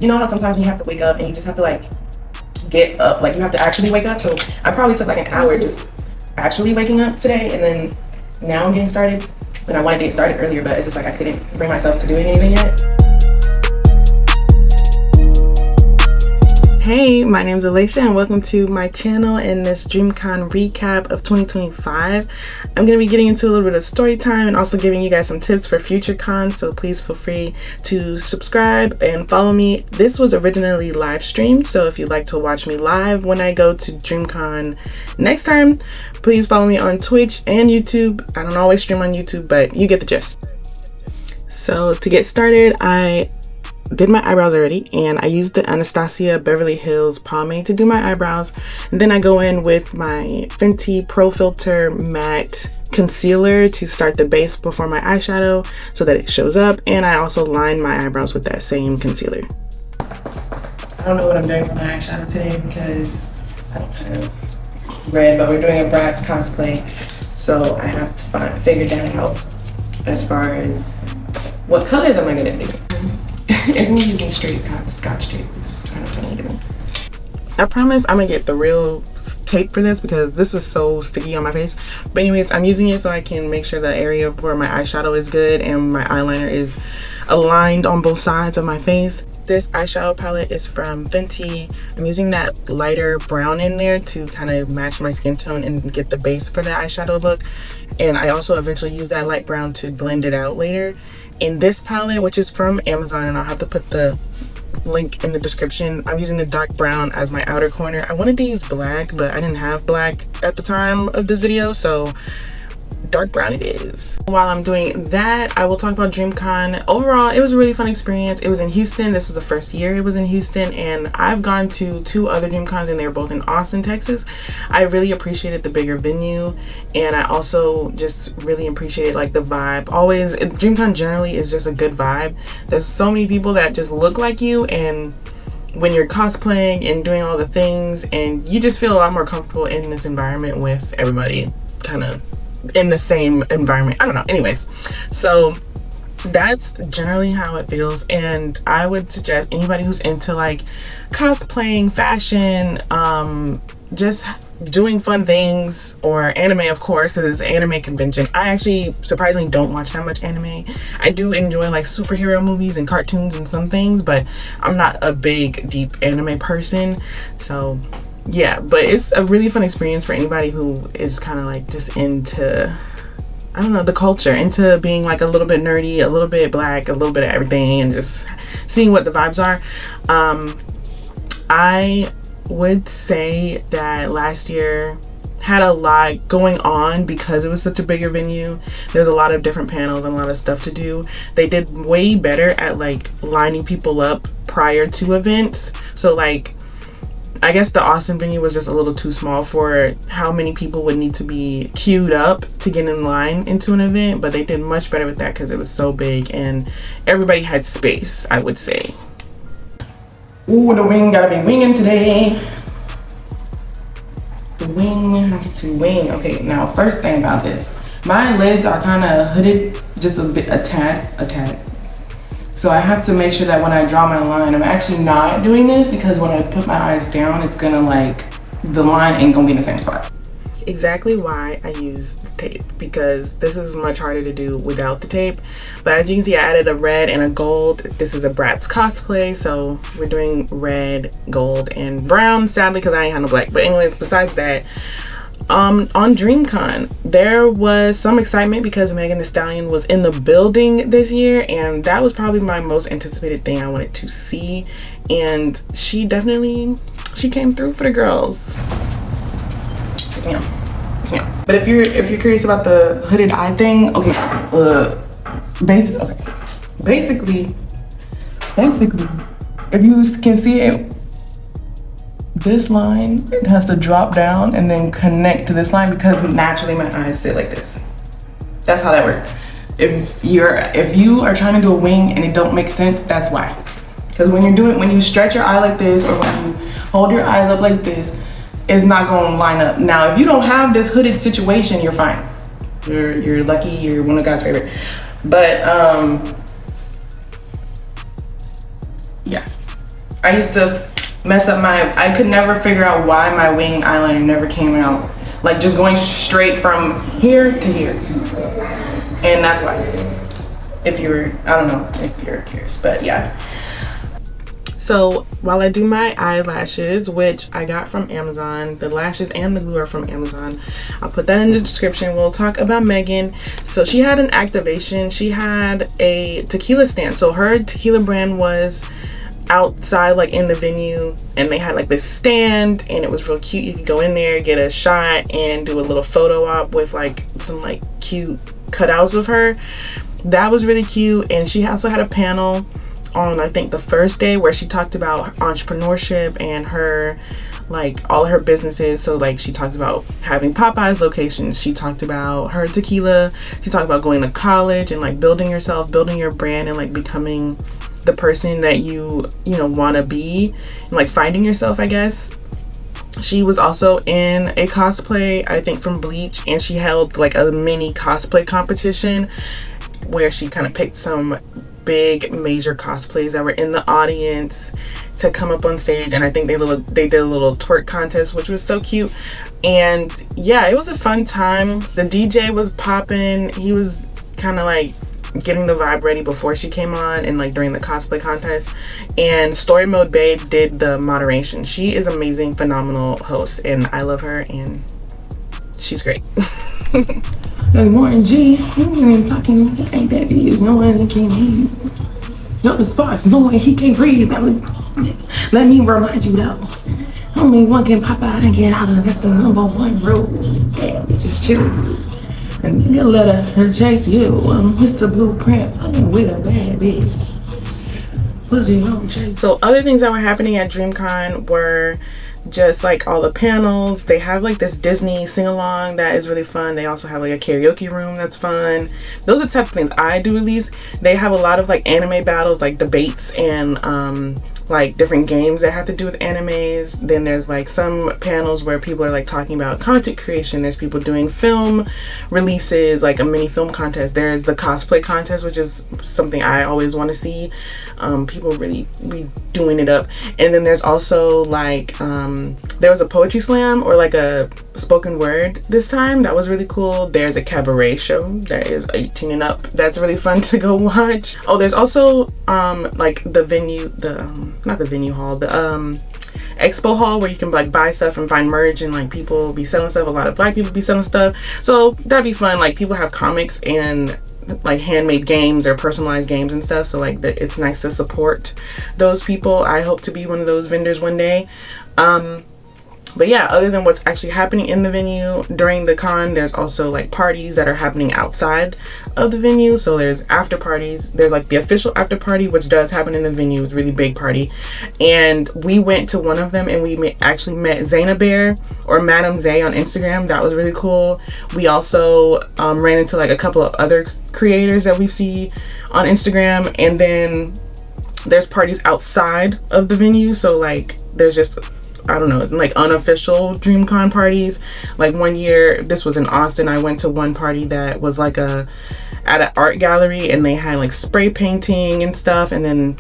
you know how sometimes when you have to wake up and you just have to like get up, like you have to actually wake up. So I probably took like an hour just actually waking up today, and then now I'm getting started. And I wanted to get started earlier, but it's just like I couldn't bring myself to doing anything yet. Hey, my name is Alicia and welcome to my channel and this Dreamcon recap of 2025. I'm going to be getting into a little bit of story time and also giving you guys some tips for future cons, so please feel free to subscribe and follow me. This was originally live streamed, so if you'd like to watch me live when I go to Dreamcon next time, please follow me on Twitch and YouTube. I don't always stream on YouTube, but you get the gist. So to get started, I did my eyebrows already, and I used the Anastasia Beverly Hills pomade to do my eyebrows, and then I go in with my Fenty Pro Fltr matte concealer to start the base before my eyeshadow so that it shows up, and I also line my eyebrows with that same concealer. I don't know what I'm doing for my eyeshadow today because I don't have red, but we're doing a Bratz cosplay, so I have to figure that out as far as what colors am I gonna do. If I'm using straight scotch tape, it's just kind of funny to me. I promise I'm gonna get the real tape for this because this was so sticky on my face. But anyways, I'm using it so I can make sure the area where my eyeshadow is good and my eyeliner is aligned on both sides of my face. This eyeshadow palette is from Fenty. I'm using that lighter brown in there to kind of match my skin tone and get the base for the eyeshadow look. And I also eventually use that light brown to blend it out later. In this palette, which is from Amazon, and I'll have to put the link in the description, I'm using the dark brown as my outer corner. I wanted to use black, but I didn't have black at the time of this video, so dark brown it is. While I'm doing that, I will talk about Dreamcon. Overall, it was a really fun experience. It was in Houston. This was the first year it was in Houston, and I've gone to 2 other Dreamcons and they were both in Austin, Texas. I really appreciated the bigger venue, and I also just really appreciated like the vibe. Always, Dreamcon generally is just a good vibe. There's so many people that just look like you, and when you're cosplaying and doing all the things, and you just feel a lot more comfortable in this environment with everybody kind of in the same environment. I don't know. Anyways, so that's generally how it feels, and I would suggest anybody who's into like cosplaying, fashion, just doing fun things, or anime, of course, because it's an anime convention. I actually surprisingly don't watch that much anime. I do enjoy like superhero movies and cartoons and some things, but I'm not a big deep anime person, so yeah. But it's a really fun experience for anybody who is kind of like just into, I don't know, the culture, into being like a little bit nerdy, a little bit black, a little bit of everything, and just seeing what the vibes are. I would say that last year had a lot going on because it was such a bigger venue. There's a lot of different panels and a lot of stuff to do. They did way better at like lining people up prior to events. So like, I guess the Austin venue was just a little too small for how many people would need to be queued up to get in line into an event, but they did much better with that because it was so big and everybody had space, I would say. Ooh, the wing gotta be winging today. The wing has to wing. Okay, now first thing about this. My lids are kind of hooded just a tad. So I have to make sure that when I draw my line, I'm actually not doing this because when I put my eyes down, it's gonna like, the line ain't gonna be in the same spot. Exactly why I use the tape, because this is much harder to do without the tape. But as you can see, I added a red and a gold. This is a Bratz cosplay, so we're doing red, gold, and brown, sadly, because I ain't have no black. But anyways, besides that, on Dreamcon, there was some excitement because Megan Thee Stallion was in the building this year, and that was probably my most anticipated thing I wanted to see, and she came through for the girls. Yes, ma'am. But if you're curious about the hooded eye thing, okay, basically, if you can see it, this line, it has to drop down and then connect to this line because naturally my eyes sit like this. That's how that works. If you are trying to do a wing and it don't make sense, that's why. Because when you stretch your eye like this, or when you hold your eyes up like this, it's not gonna line up. Now, if you don't have this hooded situation, you're fine. You're lucky, you're one of God's favorite. But yeah. I used to mess up I could never figure out why my wing eyeliner never came out. Like just going straight from here to here. And that's why. If you're, I don't know if you're curious, but yeah. So while I do my eyelashes, which I got from Amazon, the lashes and the glue are from Amazon. I'll put that in the description. We'll talk about Megan. So she had an activation. She had a tequila stand. So her tequila brand was outside, like in the venue, and they had like this stand, and it was real cute. You could go in there, get a shot, and do a little photo op with like some like cute cutouts of her. That was really cute. And she also had a panel on, I think, the first day where she talked about entrepreneurship and her, like, all her businesses. So like she talked about having Popeyes locations, she talked about her tequila, she talked about going to college and like building yourself, building your brand, and like becoming the person that you know want to be, and like finding yourself, I guess. She was also in a cosplay, I think, from Bleach, and she held like a mini cosplay competition where she kind of picked some big major cosplays that were in the audience to come up on stage, and I think they did a little twerk contest, which was so cute. And yeah, it was a fun time. The DJ was popping. He was kind of like getting the vibe ready before she came on and like during the cosplay contest. And Story Mode Babe did the moderation. She is amazing, phenomenal host, and I love her, and she's great. Good morning, G. You ain't talking, ain't that big. No one can hear you. No, the sparks, no one, he can't breathe. Let me remind you though. Only one can pop out and get out, and that's the #1 rule. Yeah, just chill. And you let her chase you. Mr. Blueprint, I'm with a bad bitch. Pussy on chase. So other things that were happening at Dreamcon were just like all the panels. They have like this Disney sing-along that is really fun. They also have like a karaoke room that's fun. Those are the types of things I do, at least. They have a lot of like anime battles, like debates, and like different games that have to do with animes. Then there's like some panels where people are like talking about content creation. There's people doing film releases, like a mini film contest. There's the cosplay contest, which is something I always want to see. People really doing it up. And then there's also like there was a poetry slam, or like a spoken word this time. That was really cool. There's a cabaret show that is 18 and up. That's really fun to go watch. Oh, there's also like the venue, not the venue hall, the expo hall, where you can like buy stuff and find merch, and like people be selling stuff. A lot of black people be selling stuff, so that'd be fun. Like people have comics and like handmade games or personalized games and stuff, so like it's nice to support those people. I hope to be one of those vendors one day. But yeah, other than what's actually happening in the venue during the con, there's also like parties that are happening outside of the venue. So there's after parties. There's like the official after party, which does happen in the venue. It's a really big party. And we went to one of them, and we actually met Zaina Bear, or Madam Zay, on Instagram. That was really cool. We also ran into like a couple of other creators that we see on Instagram. And then there's parties outside of the venue. So like there's just, I don't know, like unofficial Dreamcon parties. Like one year, this was in Austin, I went to one party that was like at an art gallery, and they had like spray painting and stuff. And then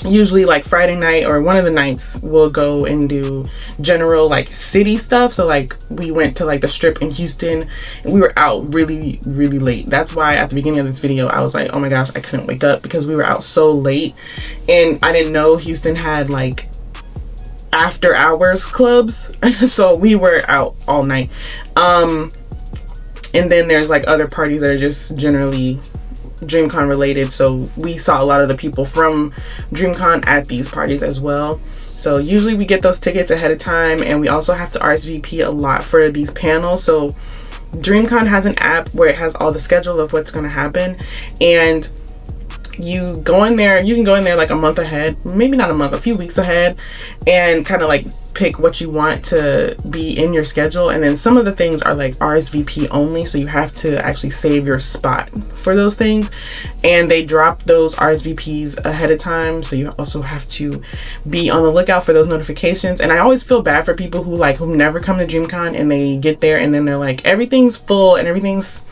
usually like Friday night or one of the nights, we'll go and do general like city stuff. So like we went to like the Strip in Houston, and we were out really late. That's why at the beginning of this video I was like, oh my gosh, I couldn't wake up, because we were out so late. And I didn't know Houston had like after hours clubs, so we were out all night. And then there's like other parties that are just generally Dreamcon related, so we saw a lot of the people from Dreamcon at these parties as well. So usually we get those tickets ahead of time, and we also have to RSVP a lot for these panels. So Dreamcon has an app where it has all the schedule of what's going to happen, and you go in there, you can go in there like a month ahead, maybe not a month, a few weeks ahead, and kind of like pick what you want to be in your schedule. And then some of the things are like RSVP only, so you have to actually save your spot for those things, and they drop those RSVPs ahead of time, so you also have to be on the lookout for those notifications. And I always feel bad for people who never come to Dreamcon, and they get there and then they're like, everything's full and everything's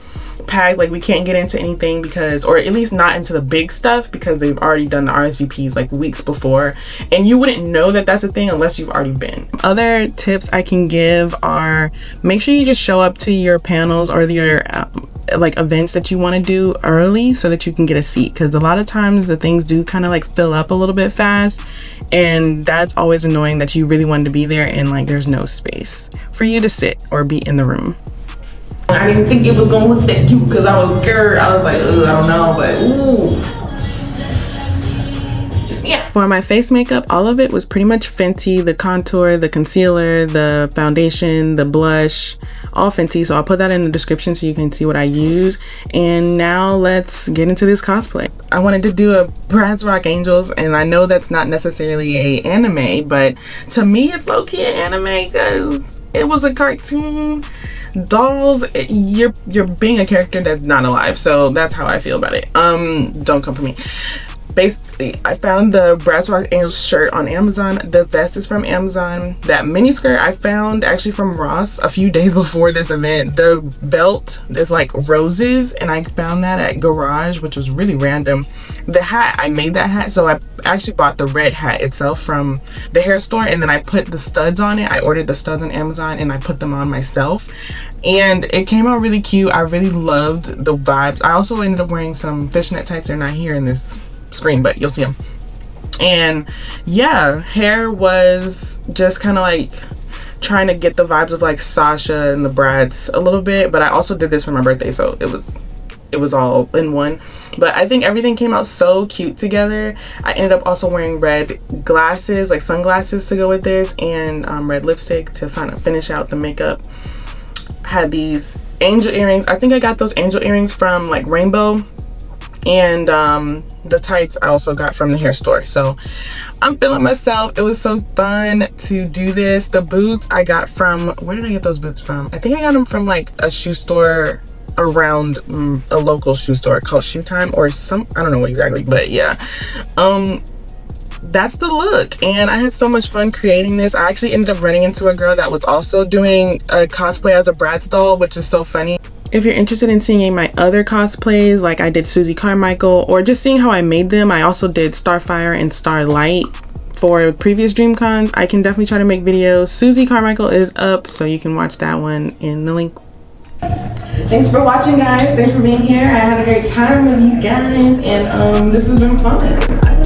packed. Like we can't get into anything because, or at least not into the big stuff, because they've already done the RSVPs like weeks before, and you wouldn't know that that's a thing unless you've already been. Other tips I can give are, make sure you just show up to your panels or your like events that you want to do early so that you can get a seat, because a lot of times the things do kind of like fill up a little bit fast, and that's always annoying that you really wanted to be there and like there's no space for you to sit or be in the room. I didn't think it was gonna look that cute because I was scared. I was like, I don't know, but ooh. Yeah. For my face makeup, all of it was pretty much Fenty. The contour, the concealer, the foundation, the blush, all Fenty. So I'll put that in the description so you can see what I use. And now let's get into this cosplay. I wanted to do a Bratz Rock Angelz, and I know that's not necessarily a anime, but to me it's low-key an anime because it was a cartoon. Dolls, you're being a character that's not alive, so that's how I feel about it. Don't come for me. Basically, I found the Bratz Rock Angelz shirt on Amazon. The vest is from Amazon. That mini skirt I found actually from Ross a few days before this event. The belt is like roses, and I found that at Garage, which was really random. The hat, I made that hat, so I actually bought the red hat itself from the hair store, and then I put the studs on it. I ordered the studs on Amazon and I put them on myself, and it came out really cute. I really loved the vibes. I also ended up wearing some fishnet tights. They're not here in this screen, but you'll see them. And yeah, hair was just kind of like trying to get the vibes of like Sasha and the Bratz a little bit, but I also did this for my birthday, so it was all in one. But I think everything came out so cute together. I ended up also wearing red glasses, like sunglasses, to go with this, and red lipstick to finish out the makeup. Had these angel earrings. I think I got those angel earrings from like Rainbow, and the tights I also got from the hair store. So I'm feeling myself. It was so fun to do this. The boots I got from, where did I get those boots from? I think I got them from like a shoe store around a local shoe store called Shoetime or some, I don't know what exactly, but yeah. That's the look, and I had so much fun creating this. I actually ended up running into a girl that was also doing a cosplay as a Bratz doll, which is so funny. If you're interested in seeing my other cosplays, like I did Susie Carmichael, or just seeing how I made them, I also did Starfire and Starlight for previous Dreamcons. I can definitely try to make videos. Susie Carmichael is up, so you can watch that one in the link. Thanks for watching, guys. Thanks for being here. I had a great time with you guys, and this has been fun.